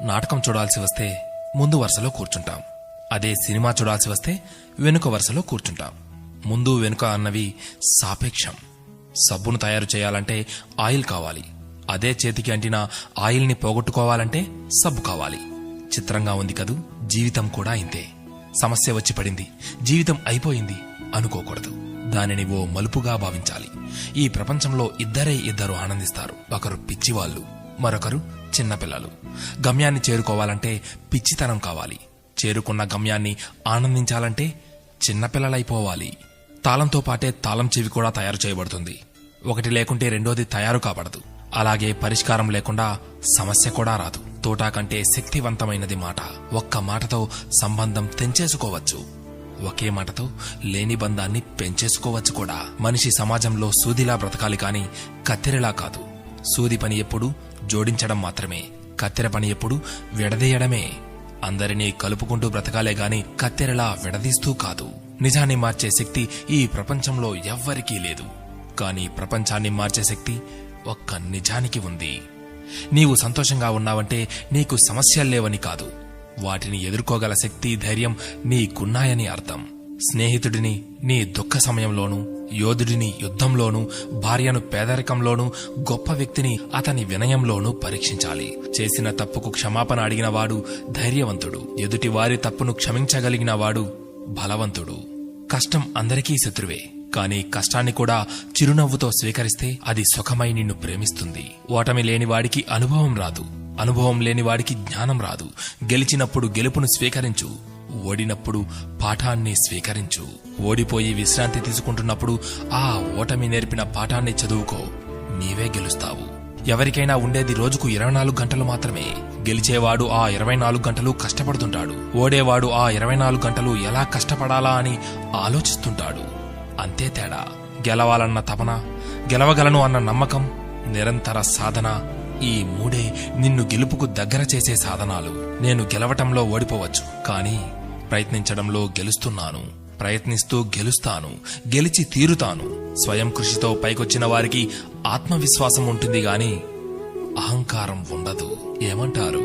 నాటకం చూడాల్సి వస్తే ముందు వరుసలో కూర్చుంటాం. అదే సినిమా చూడాల్సి వస్తే వెనుక వరుసలో కూర్చుంటాం. ముందు వెనుక అన్నవి సాపేక్షం. సబ్బును తయారు చేయాలంటే ఆయిల్ కావాలి. అదే చేతికి అంటిన ఆయిల్ని పోగొట్టుకోవాలంటే సబ్బు కావాలి. చిత్రంగా ఉంది కదూ, జీవితం కూడా ఇంతే. సమస్య వచ్చి పడింది, జీవితం అయిపోయింది అనుకోకూడదు. దానిని ఓ మలుపుగా భావించాలి. ఈ ప్రపంచంలో ఇద్దరు ఆనందిస్తారు. ఒకరు పిచ్చివాళ్లు, మరొకరు చిన్నపిల్లలు. గమ్యాన్ని చేరుకోవాలంటే పిచ్చితనం కావాలి. చేరుకున్న గమ్యాన్ని ఆనందించాలంటే చిన్నపిల్లలైపోవాలి. తాళంతో పాటే తాళం చెవి కూడా తయారు చేయబడుతుంది. ఒకటి లేకుంటే రెండోది తయారు కాబడదు. అలాగే పరిష్కారం లేకుండా సమస్య కూడా రాదు. తోటా కంటే శక్తివంతమైనది మాట. ఒక్క మాటతో సంబంధం తెంచేసుకోవచ్చు. ఒకే మాటతో లేని బంధాన్ని పెంచేసుకోవచ్చు కూడా. మనిషి సమాజంలో సూదిలా బ్రతకాలి కాని కత్తెరలా కాదు. సూది పని ఎప్పుడు జోడించడం మాత్రమే, కత్తెర పని ఎప్పుడు విడదీయడమే. అందరినీ కలుపుకుంటూ బ్రతకాలే గాని కత్తెరలా విడదీస్తూ కాదు. నిజాన్ని మార్చే శక్తి ఈ ప్రపంచంలో ఎవ్వరికీ లేదు. కాని ప్రపంచాన్ని మార్చే శక్తి ఒక్క నిజానికి ఉంది. నీవు సంతోషంగా ఉన్నావంటే నీకు సమస్యల్లేవని కాదు, వాటిని ఎదుర్కోగల శక్తి, ధైర్యం నీకున్నాయని అర్థం. స్నేహితుడిని నీ దుఃఖ సమయంలోనూ, యోధుడిని యుద్ధంలోనూ, భార్యను పేదరికంలోనూ, గొప్ప వ్యక్తిని అతని వినయంలోనూ పరీక్షించాలి. చేసిన తప్పుకు క్షమాపణ అడిగినవాడు ధైర్యవంతుడు. ఎదుటి వారి తప్పును క్షమించగలిగిన వాడు బలవంతుడు. కష్టం అందరికీ శత్రువే, కాని కష్టాన్ని కూడా చిరునవ్వుతో స్వీకరిస్తే అది సుఖమై నిన్ను ప్రేమిస్తుంది. ఓటమి లేనివాడికి అనుభవం రాదు, అనుభవం లేనివాడికి జ్ఞానం రాదు. గెలిచినప్పుడు గెలుపును స్వీకరించు, ఓడినప్పుడు పాఠాన్ని స్వీకరించు. ఓడిపోయి విశ్రాంతి తీసుకుంటున్నప్పుడు ఆ ఓటమి నేర్పిన పాఠాన్ని చదువుకో. నీవే గెలుస్తావు. ఎవరికైనా ఉండేది రోజుకు 24 గంటలు మాత్రమే. గెలిచేవాడు ఆ 24 గంటలు కష్టపడుతుంటాడు. ఓడేవాడు ఆ 24 గంటలు ఎలా కష్టపడాలా అని ఆలోచిస్తుంటాడు. అంతే తేడా. గెలవాలన్న తపన, గెలవగలను అన్న నమ్మకం, నిరంతర సాధన, ఈ మూడే నిన్ను గెలుపుకు దగ్గర చేసే సాధనాలు. నేను గెలవటంలో ఓడిపోవచ్చు, కానీ ప్రయత్నించడంలో గెలుస్తున్నాను. ప్రయత్నిస్తూ గెలుస్తాను, గెలిచి తీరుతాను. స్వయం కృషితో పైకొచ్చిన వారికి ఆత్మవిశ్వాసం ఉంటుంది గాని అహంకారం ఉండదు. ఏమంటారు?